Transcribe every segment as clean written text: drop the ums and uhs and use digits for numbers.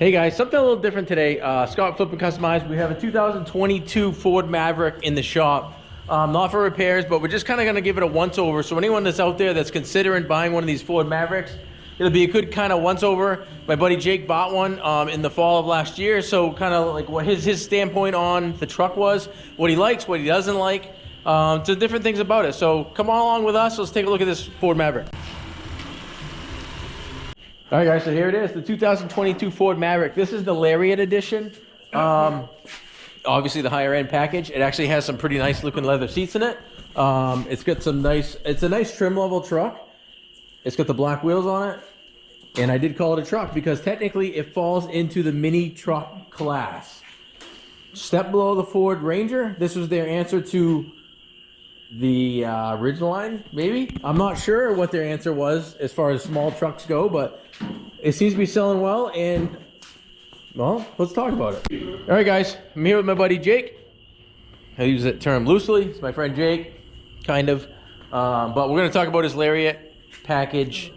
Hey guys, something a little different today. Scott, Flippin Customized. We have a 2022 Ford Maverick in the shop. Not for repairs, but we're just kind of going to give it a once-over. So anyone that's out there that's considering buying one of these Ford Mavericks, it'll be a good kind of once-over. My buddy Jake bought one in the fall of last year. So kind of like what his standpoint on the truck was, what he likes, what he doesn't like, to different things about it. So come on along with us. Let's take a look at this Ford Maverick. All right, guys, so here it is, the 2022 Ford Maverick. This is the Lariat edition. Obviously the higher end package. It actually has some pretty nice looking leather seats in it. It's got some nice, it's a nice trim level truck. It's got the black wheels on it. And I did call it a truck because technically it falls into the mini truck class. Step below the Ford Ranger. This was their answer to the Ridgeline, maybe. I'm not sure what their answer was as far as small trucks go, but it seems to be selling well, and well, let's talk about it. All right, guys, I'm here with my buddy Jake. I use that term loosely. It's my friend Jake, kind of. But we're going to talk about his Lariat package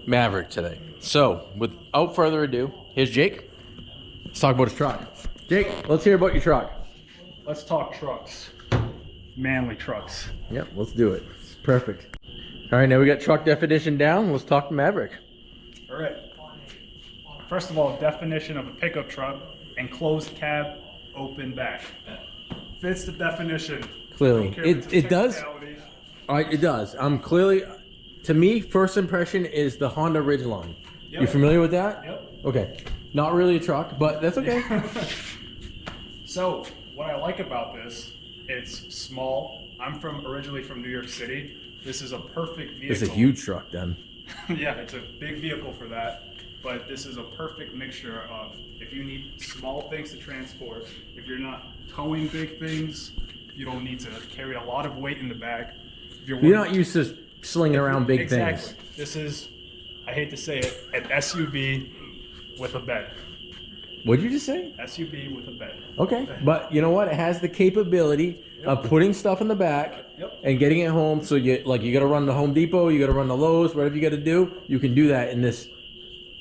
Maverick today. So, without further ado, here's Jake. Let's talk about his truck. Jake, let's hear about your truck. Let's talk trucks. Manly trucks. Yep, let's do it. It's perfect. All right, now we got truck definition down. Let's talk Maverick. All right. First of all, definition of a pickup truck: enclosed cab, open back. Fits the definition. Clearly, it does. All right, it does. Clearly, to me, first impression is the Honda Ridgeline. Yep. You familiar with that? Yep. Okay. Not really a truck, but that's okay. So, what I like about this, it's small. I'm originally from New York City. This is a perfect vehicle. It's a huge truck, then. Yeah, it's a big vehicle for that. But this is a perfect mixture of, if you need small things to transport, if you're not towing big things, you don't need to carry a lot of weight in the back. You're not used to slinging around big things. This is, I hate to say it, an SUV with a bed. What'd you just say? SUV with a bed. Okay, but you know what? It has the capability of putting stuff in the back and getting it home. So you got to run to Home Depot, you got to run to Lowe's, whatever you got to do. You can do that in this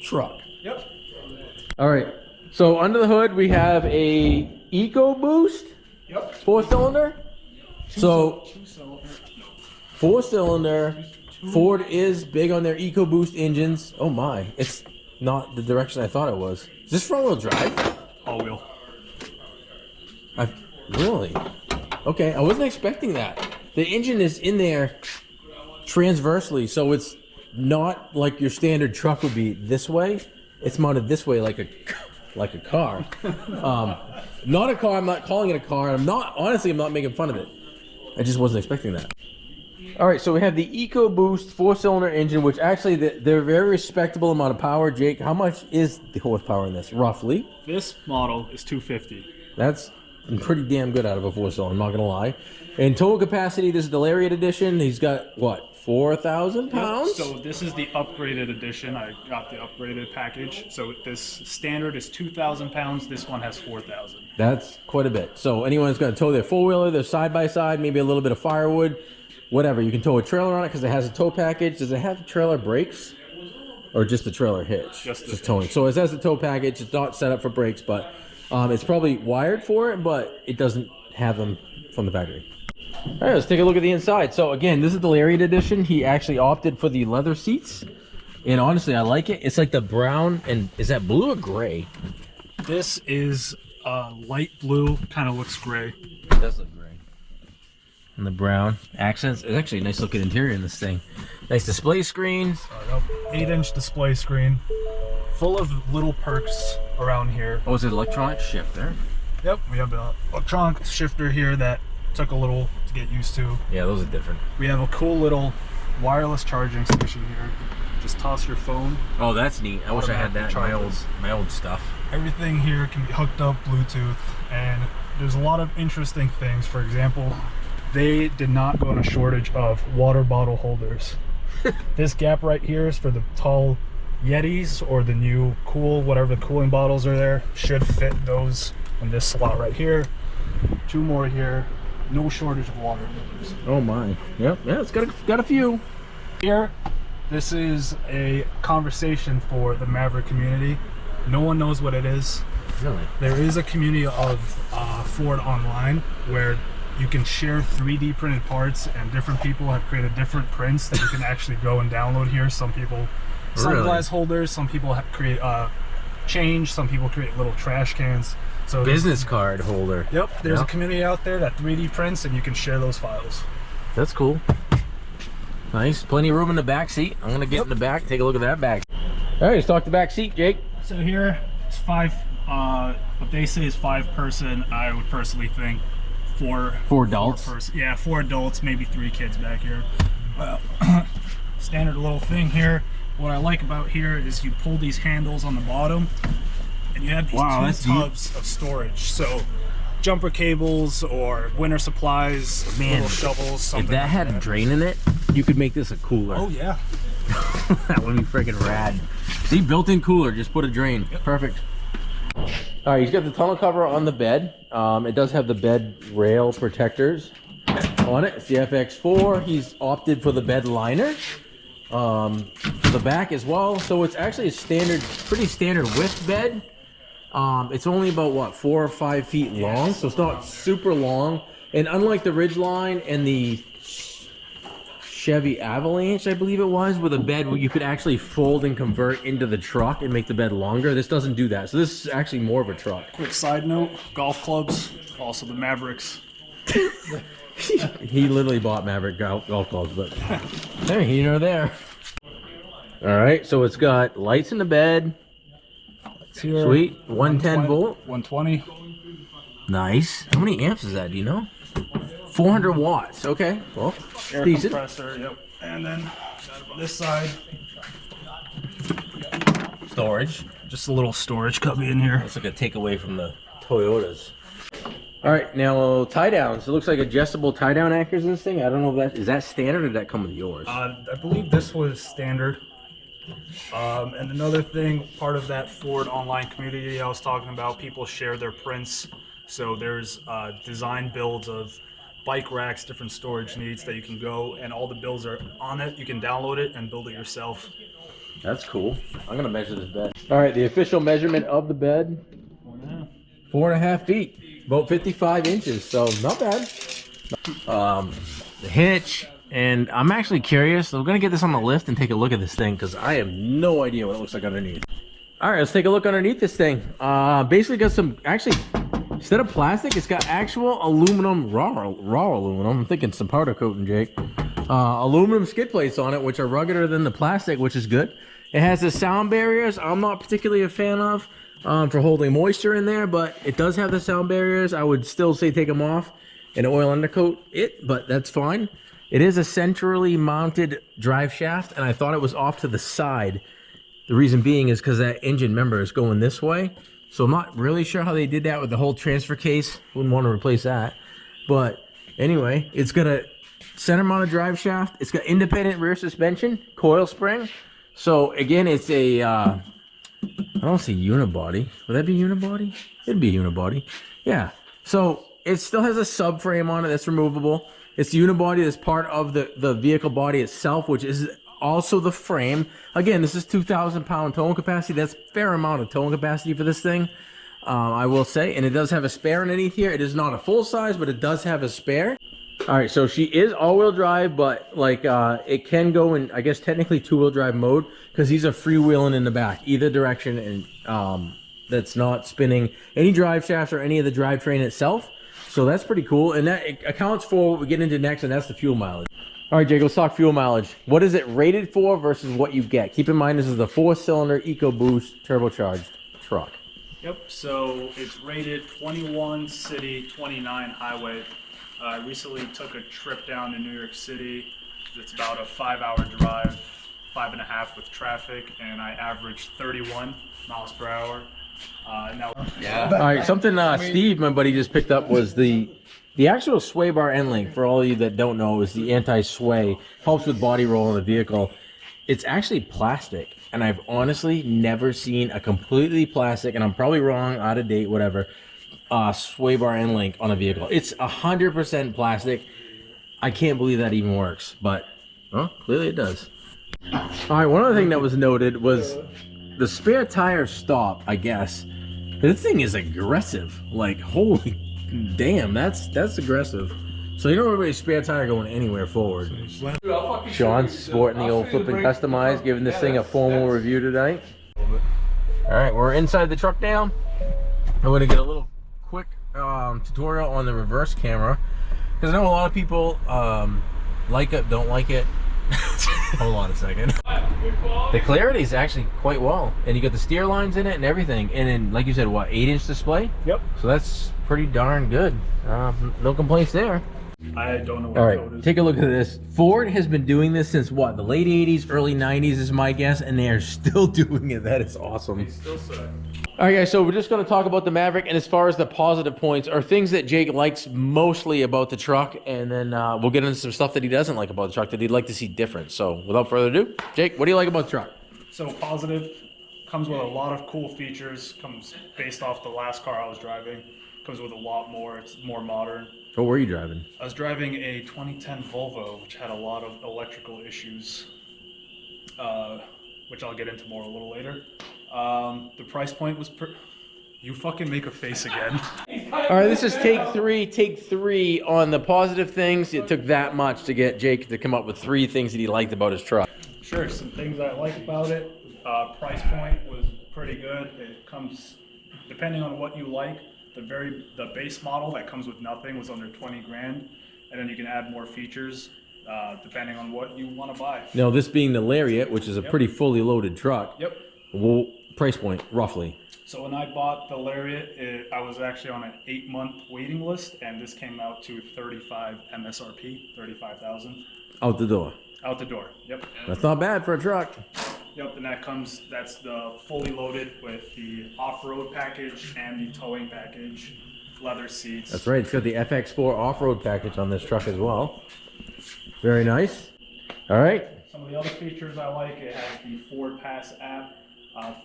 truck. Yep. All right. So under the hood we have a EcoBoost. Yep. 4-cylinder. So 4-cylinder. Ford is big on their EcoBoost engines. Oh my! It's not the direction I thought it was. Is this front-wheel drive? All-wheel. Really? Okay, I wasn't expecting that. The engine is in there transversely, so it's not like your standard truck would be this way. It's mounted this way like a car. Not a car. I'm not calling it a car. I'm not making fun of it. I just wasn't expecting that. All right, so we have the EcoBoost 4-cylinder engine, which actually they're very respectable amount of power. Jake, how much is the horsepower in this, roughly? This model is 250. That's pretty damn good out of a 4-cylinder, I'm not gonna lie. And total capacity, this is the Lariat edition. He's got what, 4,000 pounds? Yep. So this is the upgraded edition. I got the upgraded package. So this standard is 2,000 pounds. This one has 4,000. That's quite a bit. So anyone that's gonna tow their 4-wheeler, their side-by-side, maybe a little bit of firewood, whatever. You can tow a trailer on it because it has a tow package. Does it have trailer brakes? Or just the trailer hitch? Just towing. So it has a tow package. It's not set up for brakes, but it's probably wired for it, but it doesn't have them from the factory. All right, let's take a look at the inside. So again, this is the Lariat edition. He actually opted for the leather seats. And honestly, I like it. It's like the brown, and is that blue or gray? This is light blue, kind of looks gray. It does look gray. And the brown accents. It's actually a nice looking interior in this thing. Nice display screen. 8-inch display screen. Full of little perks around here. Oh, is it electronic shifter? Yep, we have an electronic shifter here that took a little to get used to. Yeah, those are different. We have a cool little wireless charging station here. Just toss your phone. Oh, that's neat. I wish I had that in my old stuff. Everything here can be hooked up Bluetooth, and there's a lot of interesting things. For example, they did not go on a shortage of water bottle holders. This gap right here is for the tall Yetis or the new cool, whatever the cooling bottles are there, should fit those in this slot right here. 2 more here. No shortage of water holders. Oh my. Yep. Yeah, it's got a few. Here, this is a conversation for the Maverick community. No one knows what it is. Really? There is a community of Ford online where you can share 3D printed parts, and different people have created different prints that you can actually go and download here. Some people sunglass holders, some people create change, some people create little trash cans. So Business card holder. Yep, there's a community out there that 3D prints, and you can share those files. That's cool. Nice. Plenty of room in the back seat. I'm gonna get in the back, take a look at that back. All right, let's talk the back seat, Jake. So here it's what they say is 5-person. I would personally think four adults. Yeah, 4 adults, maybe 3 kids back here. Standard little thing here. What I like about here is you pull these handles on the bottom, and you have these 2 tubs of storage. So jumper cables or winter supplies, little shovels, something. If that had a drain in it, you could make this a cooler. Oh yeah. That would be freaking rad. See, built-in cooler, just put a drain. Yep. Perfect. All right, he's got the tonneau cover on the bed. It does have the bed rail protectors on it. It's the FX4. He's opted for the bed liner for the back as well. So it's actually a standard, pretty standard width bed. It's only about what, 4 or 5 feet long, so it's not super long. And unlike the Ridgeline and the Chevy Avalanche, I believe it was, with a bed where you could actually fold and convert into the truck and make the bed longer, this doesn't do that. So this is actually more of a truck. Quick side note, golf clubs, also the Mavericks. He literally bought Maverick golf clubs, but hey, here nor there. All right, so it's got lights in the bed. Sweet, 110 volt. 120. Nice. How many amps is that, do you know? 400 watts. Okay, well, Air decent. compressor, yep. And then this side, Storage. just a little storage cubby in here. It's like a takeaway from the Toyotas. All right, now tie downs. It looks like adjustable tie down anchors in this thing. I don't know if that is that standard or did that come with yours? I believe this was standard. And another thing, part of that Ford online community I was talking about, people share their prints. So there's design builds of bike racks, different storage needs that you can go, and all the builds are on it. You can download it and build it yourself. That's cool. I'm gonna measure this bed. All right, the official measurement of the bed, 4.5 feet, about 55 inches. So not bad. The hitch, and I'm actually curious. We're gonna get this on the lift and take a look at this thing because I have no idea what it looks like underneath. All right, let's take a look underneath this thing. Basically got some, actually, instead of plastic, it's got actual aluminum, raw aluminum. I'm thinking some powder coating, Jake. Aluminum skid plates on it, which are ruggeder than the plastic, which is good. It has the sound barriers I'm not particularly a fan of for holding moisture in there, but it does have the sound barriers. I would still say take them off and oil undercoat it, but that's fine. It is a centrally mounted drive shaft, and I thought it was off to the side. The reason being is because that engine, remember, is going this way. So I'm not really sure how they did that with the whole transfer case. Wouldn't want to replace that. But anyway, it's got a center mounted drive shaft. It's got independent rear suspension, coil spring. So again, it's a, I don't see unibody. Would that be unibody? It'd be unibody. Yeah. So it still has a subframe on it that's removable. It's the unibody that's part of the vehicle body itself, which is also the frame. Again, this is 2,000 pound towing capacity. That's a fair amount of towing capacity for this thing, I will say. And it does have a spare underneath here. It is not a full size, but it does have a spare. All right, so she is all-wheel drive, but like it can go in, I guess, technically two-wheel drive mode because these are freewheeling in the back, either direction, and that's not spinning any drive shafts or any of the drivetrain itself. So that's pretty cool, and that accounts for what we get into next, and that's the fuel mileage. All right, Jake, let's talk fuel mileage. What is it rated for versus what you get? Keep in mind, this is the 4-cylinder EcoBoost turbocharged truck. Yep, so it's rated 21 city, 29 highway. I recently took a trip down to New York City. It's about a 5-hour drive, 5.5 with traffic, and I averaged 31 miles per hour. All right, something Steve, my buddy, just picked up was the actual sway bar end link. For all of you that don't know, is the anti-sway. Helps with body roll in the vehicle. It's actually plastic, and I've honestly never seen a completely plastic, and I'm probably wrong, out of date, whatever, sway bar end link on a vehicle. It's 100% plastic. I can't believe that even works, but well, clearly it does. All right, one other thing that was noted was the spare tire stop, I guess. This thing is aggressive. Like, holy damn, that's aggressive. So you don't have a spare tire going anywhere forward. Sean's sporting the old Flippin Customized, giving this thing a formal review tonight. All right, we're inside the truck now. I'm going to get a little quick tutorial on the reverse camera, because I know a lot of people like it, don't like it. Hold on a second. The clarity is actually quite well, and you got the steer lines in it and everything, and then, like you said, what, 8-inch display? Yep. So that's pretty darn good. No complaints there. I don't know what All the code right, is. take a look at this. Ford has been doing this since what, the late 80s, early 90s is my guess, and they are still doing it. That is awesome. Still suck. All right, guys, so we're just going to talk about the Maverick, and as far as the positive points, are things that Jake likes mostly about the truck, and then we'll get into some stuff that he doesn't like about the truck that he'd like to see different. So without further ado, Jake, what do you like about the truck? So positive, comes with a lot of cool features, comes based off the last car I was driving, comes with a lot more, it's more modern. What were you driving? I was driving a 2010 Volvo, which had a lot of electrical issues, which I'll get into more a little later. The price point was you fucking make a face again. All right, this is take three on the positive things. It took that much to get Jake to come up with 3 things that he liked about his truck. Sure, some things I like about it. Price point was pretty good. It comes, depending on what you like, the base model that comes with nothing was under 20 grand, and then you can add more features depending on what you want to buy. Now, this being the Lariat, which is a pretty fully loaded truck. Yep. Well, price point, roughly. So when I bought the Lariat, I was actually on an 8-month waiting list, and this came out to 35 MSRP, 35,000. Out the door. Out the door. Yep. That's not bad for a truck. Yep, and that's the fully loaded with the off-road package and the towing package, leather seats. That's right. It's got the FX4 off-road package on this truck as well. Very nice. All right. Some of the other features I like, it has the Ford Pass app.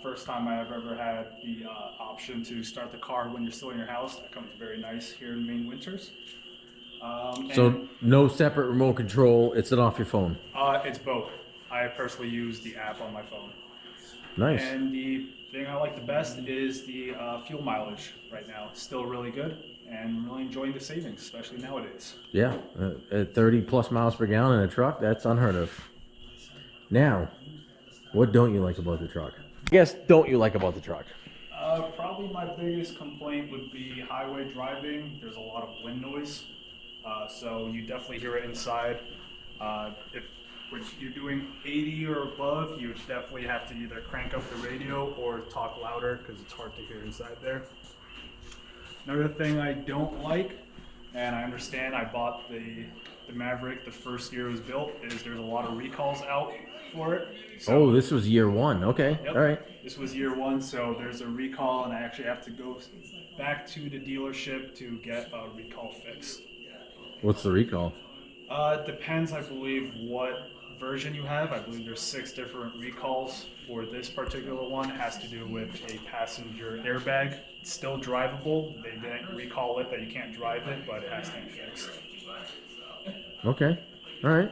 First time I've ever had the option to start the car when you're still in your house. That comes very nice here in Maine winters. So no separate remote control. It's off your phone. It's both. I personally use the app on my phone. Nice. And the thing I like the best is the fuel mileage right now. It's still really good, and I'm really enjoying the savings, especially nowadays. Yeah, at 30 plus miles per gallon in a truck, that's unheard of. Now, what don't you like about the truck? Yes, don't you like about the truck? Probably my biggest complaint would be highway driving. There's a lot of wind noise, so you definitely hear it inside. If you're doing 80 or above, you would definitely have to either crank up the radio or talk louder because it's hard to hear inside there. Another thing I don't like, and I understand, I bought the Maverick the first year it was built, is there's a lot of recalls out for it. So, this was year 1. Okay, yep, all right. This was year 1, so there's a recall, and I actually have to go back to the dealership to get a recall fixed. What's the recall? It depends, I believe, what version you have. I believe there's 6 different recalls. For this particular one, it has to do with a passenger airbag. It's still drivable. They didn't recall it that you can't drive it, but it has to be fixed. Okay, all right.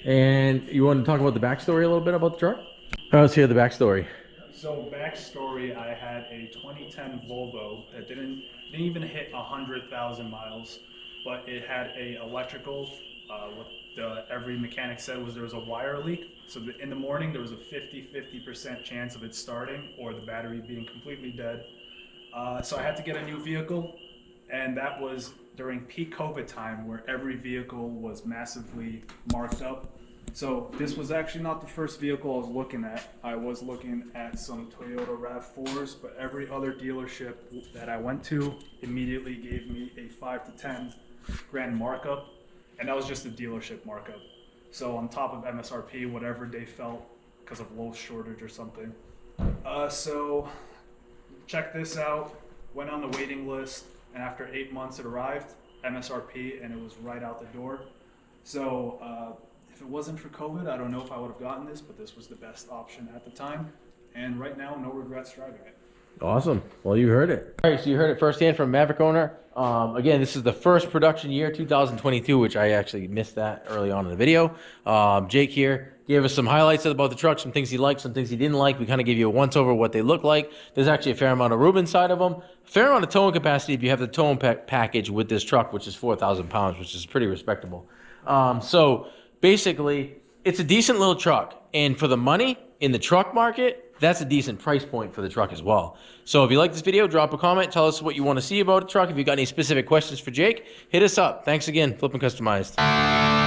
And you want to talk about the backstory a little bit about the truck? Let's hear the backstory. So backstory, I had a 2010 Volvo that didn't even hit 100,000 miles, but it had a electrical, what every mechanic said was there was a wire leak. So in the morning, there was a 50% chance of it starting or the battery being completely dead. So I had to get a new vehicle, and that was during peak COVID time where every vehicle was massively marked up. So this was actually not the first vehicle I was looking at. I was looking at some Toyota RAV4s, but every other dealership that I went to immediately gave me a 5 to 10 grand markup, and that was just a dealership markup. So on top of MSRP, whatever they felt because of low shortage or something. So check this out, went on the waiting list, and after 8 months it arrived, MSRP, and it was right out the door. So if it wasn't for COVID, I don't know if I would have gotten this, but this was the best option at the time. And right now, no regrets driving it. Awesome. Well, you heard it. All right, so you heard it firsthand from Maverick owner. Again, this is the first production year, 2022, which I actually missed that early on in the video. Jake here gave us some highlights about the truck, some things he liked, some things he didn't like. We kind of gave you a once-over what they look like. There's actually a fair amount of room inside of them. A fair amount of towing capacity if you have the towing package with this truck, which is 4,000 pounds, which is pretty respectable. So basically, it's a decent little truck. And for the money in the truck market, that's a decent price point for the truck as well. So if you like this video, drop a comment. Tell us what you want to see about the truck. If you got any specific questions for Jake, hit us up. Thanks again, Flippin Customized.